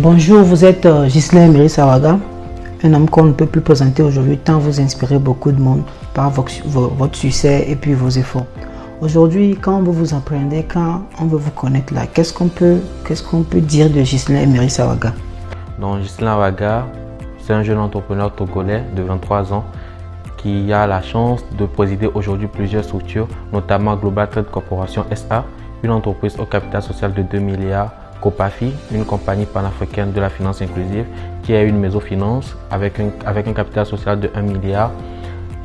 Bonjour, vous êtes Ghislain Emery-Saraga, un homme qu'on ne peut plus présenter aujourd'hui tant vous inspirez beaucoup de monde par votre succès et puis vos efforts. Aujourd'hui, quand vous vous apprenez, quand on veut vous connaître là, qu'est-ce qu'on peut dire de Ghislain Emery-Saraga? Donc Ghislain Saraga, c'est un jeune entrepreneur togolais de 23 ans qui a la chance de présider aujourd'hui plusieurs structures, notamment Global Trade Corporation SA, une entreprise au capital social de 2 milliards, Copafi, une compagnie panafricaine de la finance inclusive qui a une maison finance avec un capital social de 1 milliard.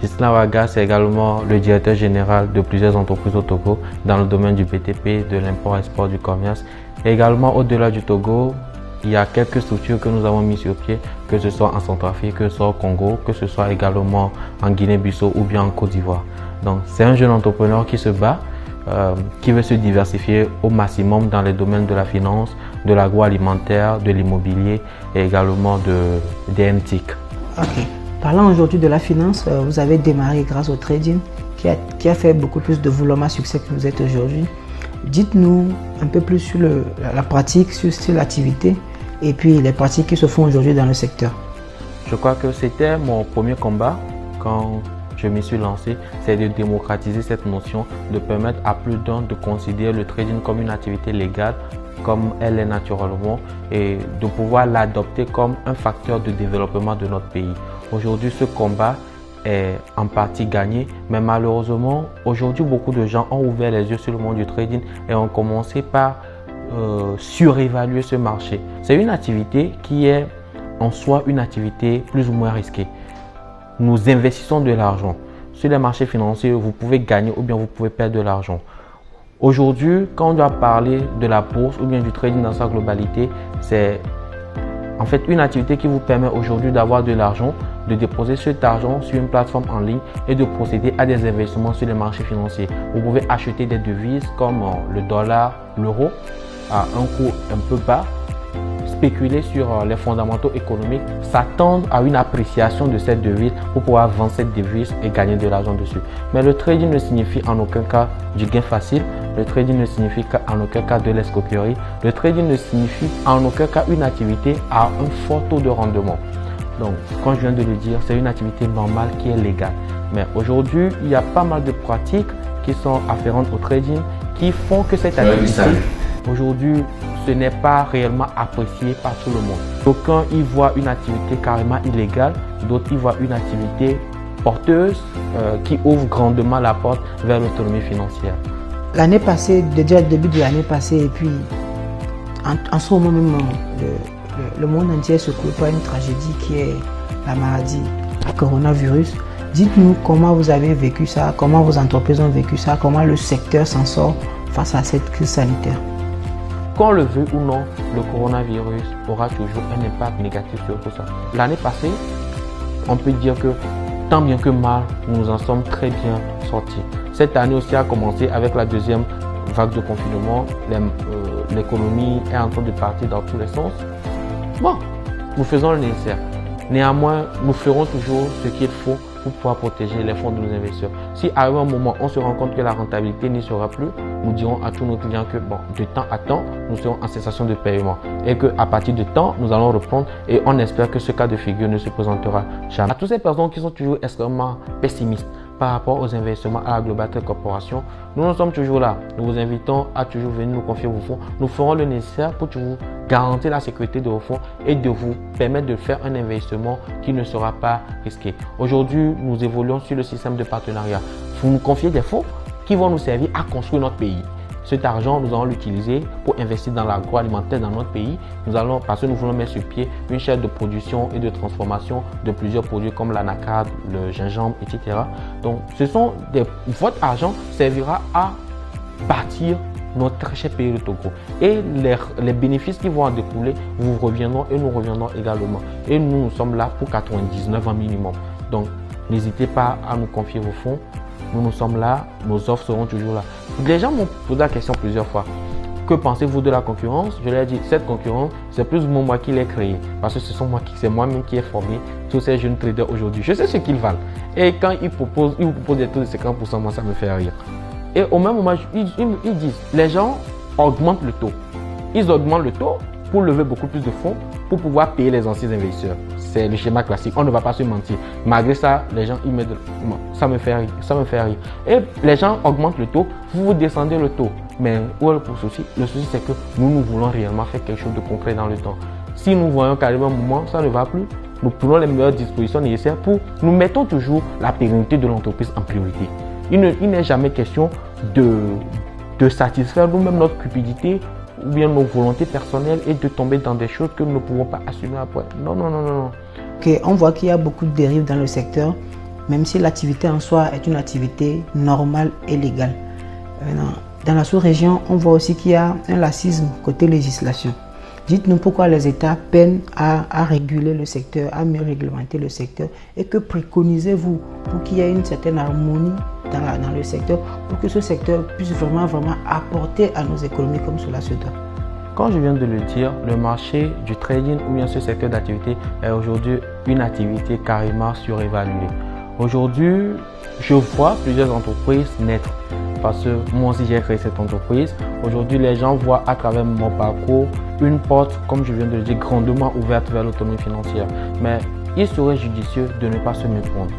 Ghislain Saraga, c'est également le directeur général de plusieurs entreprises au Togo dans le domaine du BTP, de l'import-export, du commerce. Et également au-delà du Togo, il y a quelques structures que nous avons mises sur pied, que ce soit en Centrafrique, que ce soit au Congo, que ce soit également en Guinée-Bissau ou bien en Côte d'Ivoire. Donc c'est un jeune entrepreneur qui se bat, qui veut se diversifier au maximum dans les domaines de la finance, de l'agroalimentaire, de l'immobilier et également des MTIC. Ok. Parlant aujourd'hui de la finance, vous avez démarré grâce au trading qui a fait beaucoup plus de vous l'homme à succès que vous êtes aujourd'hui. Dites-nous un peu plus sur la pratique, sur l'activité et puis les pratiques qui se font aujourd'hui dans le secteur. Je crois que c'était mon premier combat quand je m'y suis lancé, c'est de démocratiser cette notion, de permettre à plus d'un de considérer le trading comme une activité légale, comme elle est naturellement, et de pouvoir l'adopter comme un facteur de développement de notre pays. Aujourd'hui, ce combat est en partie gagné, mais malheureusement, aujourd'hui, beaucoup de gens ont ouvert les yeux sur le monde du trading et ont commencé par surévaluer ce marché. C'est une activité qui est en soi une activité plus ou moins risquée. Nous investissons de l'argent. Sur les marchés financiers, vous pouvez gagner ou bien vous pouvez perdre de l'argent. Aujourd'hui, quand on doit parler de la bourse ou bien du trading dans sa globalité, c'est en fait une activité qui vous permet aujourd'hui d'avoir de l'argent, de déposer cet argent sur une plateforme en ligne et de procéder à des investissements sur les marchés financiers. Vous pouvez acheter des devises comme le dollar, l'euro à un coût un peu bas, spéculer sur les fondamentaux économiques, s'attendre à une appréciation de cette devise pour pouvoir vendre cette devise et gagner de l'argent dessus. Mais le trading ne signifie en aucun cas du gain facile, le trading ne signifie en aucun cas de l'escroquerie, le trading ne signifie en aucun cas une activité à un fort taux de rendement. Donc, comme je viens de le dire, c'est une activité normale qui est légale. Mais aujourd'hui, il y a pas mal de pratiques qui sont afférentes au trading qui font que cette activité, aujourd'hui, ce n'est pas réellement apprécié par tout le monde. D'aucuns y voient une activité carrément illégale, d'autres y voient une activité porteuse qui ouvre grandement la porte vers l'autonomie financière. L'année passée, déjà le début de l'année passée, et puis en ce moment même, le monde entier se coupe par une tragédie qui est la maladie, le coronavirus. Dites-nous comment vous avez vécu ça, comment vos entreprises ont vécu ça, comment le secteur s'en sort face à cette crise sanitaire. Qu'on le veut ou non, le coronavirus aura toujours un impact négatif sur tout ça. L'année passée, on peut dire que tant bien que mal, nous nous en sommes très bien sortis. Cette année aussi a commencé avec la deuxième vague de confinement. L'économie est en train de partir dans tous les sens. Bon, nous faisons le nécessaire. Néanmoins, nous ferons toujours ce qu'il faut pour pouvoir protéger les fonds de nos investisseurs. Si à un moment on se rend compte que la rentabilité n'y sera plus, nous dirons à tous nos clients que de temps à temps, nous serons en cessation de paiement et qu'à partir de temps, nous allons reprendre et on espère que ce cas de figure ne se présentera jamais. À toutes ces personnes qui sont toujours extrêmement pessimistes par rapport aux investissements à la Global Trade Corporation, nous sommes toujours là. Nous vous invitons à toujours venir nous confier vos fonds. Nous ferons le nécessaire pour vous garantir la sécurité de vos fonds et de vous permettre de faire un investissement qui ne sera pas risqué. Aujourd'hui, nous évoluons sur le système de partenariat. Vous nous confiez des fonds qui vont nous servir à construire notre pays. Cet argent, nous allons l'utiliser pour investir dans l'agroalimentaire dans notre pays. Parce que nous voulons mettre sur pied une chaîne de production et de transformation de plusieurs produits comme l'anacarde, le gingembre, etc. Donc, votre argent servira à bâtir notre très cher pays de Togo. Et les bénéfices qui vont en découler vous reviendront et nous reviendront également. Et nous sommes là pour 99 ans minimum. Donc, n'hésitez pas à nous confier vos fonds. Nous sommes là, nos offres seront toujours là. Les gens m'ont posé la question plusieurs fois. Que pensez-vous de la concurrence? Je leur ai dit, cette concurrence, c'est plus ou moins moi qui l'ai créée. Parce que c'est moi-même qui ai formé tous ces jeunes traders aujourd'hui. Je sais ce qu'ils valent. Et quand ils vous proposent des taux de 50%, moi, ça me fait rire. Et au même moment, ils disent, les gens augmentent le taux. Ils augmentent le taux pour lever beaucoup plus de fonds pour pouvoir payer les anciens investisseurs. C'est le schéma classique, on ne va pas se mentir. Malgré ça, les gens ils mettent ça me fait rire. Et les gens augmentent le taux, vous descendez le taux. Mais où est le souci? Le souci c'est que nous voulons réellement faire quelque chose de concret dans le temps. Si nous voyons carrément un moment, ça ne va plus. Nous prenons les meilleures dispositions nécessaires nous mettons toujours la pérennité de l'entreprise en priorité. Il n'est jamais question de satisfaire nous-mêmes notre cupidité ou bien nos volontés personnelles et de tomber dans des choses que nous ne pouvons pas assumer après. Non. Okay, on voit qu'il y a beaucoup de dérives dans le secteur, même si l'activité en soi est une activité normale et légale. Dans la sous-région, on voit aussi qu'il y a un laxisme côté législation. Dites-nous pourquoi les États peinent à réguler le secteur, à mieux réglementer le secteur, et que préconisez-vous pour qu'il y ait une certaine harmonie dans le secteur, pour que ce secteur puisse vraiment apporter à nos économies comme cela se doit. Comme je viens de le dire, le marché du trading ou bien ce secteur d'activité est aujourd'hui une activité carrément surévaluée. Aujourd'hui, je vois plusieurs entreprises naître parce que moi aussi j'ai créé cette entreprise. Aujourd'hui, les gens voient à travers mon parcours une porte, comme je viens de le dire, grandement ouverte vers l'autonomie financière. Mais il serait judicieux de ne pas se méprendre.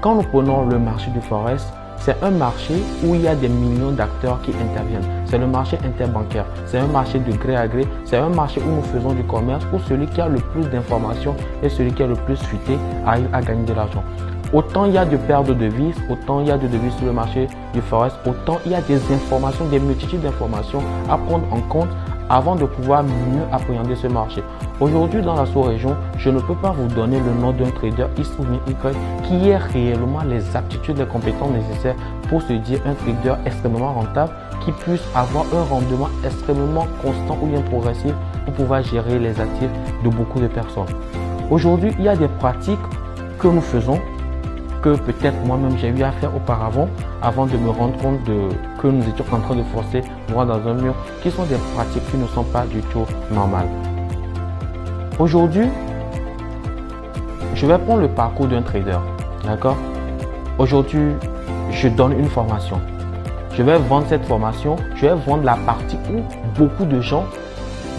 Quand nous prenons le marché du Forex, c'est un marché où il y a des millions d'acteurs qui interviennent. C'est le marché interbancaire, c'est un marché de gré à gré, c'est un marché où nous faisons du commerce, où celui qui a le plus d'informations et celui qui a le plus fuité arrive à gagner de l'argent. Autant il y a de pertes de devises, autant il y a de devises sur le marché du Forex, autant il y a des informations, des multitudes d'informations à prendre en compte avant de pouvoir mieux appréhender ce marché. Aujourd'hui, dans la sous-région, je ne peux pas vous donner le nom d'un trader X ou Y qui ait réellement les aptitudes, les compétences nécessaires pour se dire un trader extrêmement rentable qui puisse avoir un rendement extrêmement constant ou bien progressif pour pouvoir gérer les actifs de beaucoup de personnes. Aujourd'hui, il y a des pratiques que nous faisons que peut-être moi-même j'ai eu à faire auparavant avant de me rendre compte que nous étions en train de forcer droit dans un mur, qui sont des pratiques qui ne sont pas du tout normales. Aujourd'hui, je vais prendre le parcours d'un trader, d'accord? Aujourd'hui, je donne une formation. Je vais vendre cette formation, je vais vendre la partie où beaucoup de gens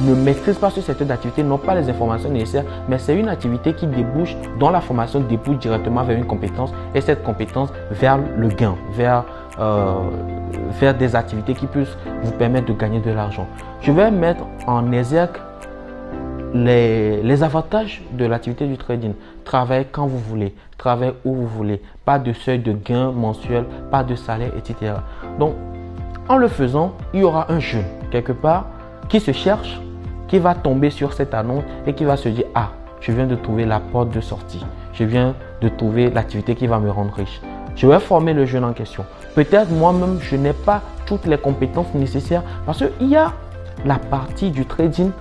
ne maîtrisent pas ce secteur d'activité, n'ont pas les informations nécessaires, mais c'est une activité qui débouche, dont la formation débouche directement vers une compétence et cette compétence vers le gain, vers des activités qui puissent vous permettre de gagner de l'argent. Je vais mettre en exergue les avantages de l'activité du trading. Travaillez quand vous voulez, travaillez où vous voulez, pas de seuil de gain mensuel, pas de salaire, etc. Donc, en le faisant, il y aura un jeune quelque part qui se cherche, qui va tomber sur cette annonce et qui va se dire « Ah, je viens de trouver la porte de sortie. Je viens de trouver l'activité qui va me rendre riche. » Je vais former le jeune en question. Peut-être moi-même, je n'ai pas toutes les compétences nécessaires parce qu'il y a la partie du trading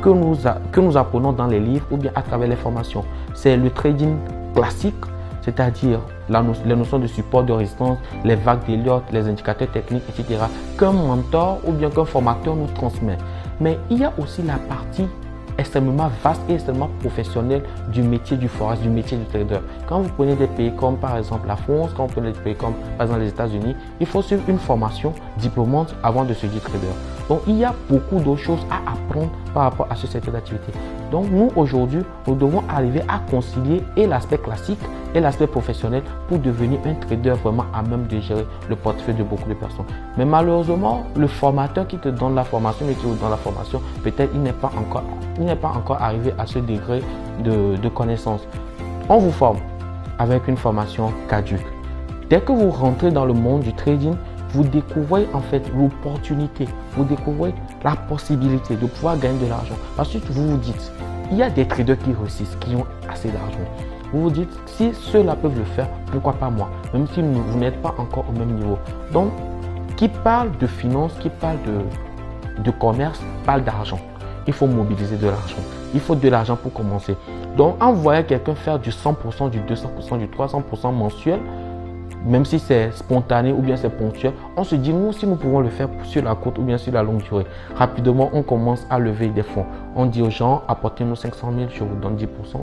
que nous apprenons dans les livres ou bien à travers les formations. C'est le trading classique, c'est-à-dire les notions de support, de résistance, les vagues d'Elliott, les indicateurs techniques, etc. qu'un mentor ou bien qu'un formateur nous transmet. Mais il y a aussi la partie extrêmement vaste et extrêmement professionnelle du métier du forex, du métier du trader. Quand vous prenez des pays comme par exemple la France, quand vous prenez des pays comme par exemple les États-Unis, il faut suivre une formation diplômante avant de se dire trader. Donc il y a beaucoup d'autres choses à apprendre par rapport à ce secteur d'activité. Donc nous aujourd'hui, nous devons arriver à concilier et l'aspect classique et l'aspect professionnel pour devenir un trader vraiment à même de gérer le portefeuille de beaucoup de personnes. Mais malheureusement, le formateur qui te donne la formation, mais qui vous donne la formation, peut-être il n'est pas encore arrivé à ce degré de connaissance. On vous forme avec une formation caduque. Dès que vous rentrez dans le monde du trading, vous découvrez en fait l'opportunité, vous découvrez la possibilité de pouvoir gagner de l'argent. Ensuite, vous vous dites, il y a des traders qui réussissent, qui ont assez d'argent. Vous vous dites, si ceux-là peuvent le faire, pourquoi pas moi, même si vous n'êtes pas encore au même niveau. Donc, qui parle de finance, qui parle de commerce, parle d'argent. Il faut mobiliser de l'argent. Il faut de l'argent pour commencer. Donc, en voyant quelqu'un faire du 100%, du 200%, du 300% mensuel, même si c'est spontané ou bien c'est ponctuel, on se dit, nous, si nous pouvons le faire sur la courte ou bien sur la longue durée, rapidement, on commence à lever des fonds. On dit aux gens, apportez-nous 500 000, je vous donne 10%.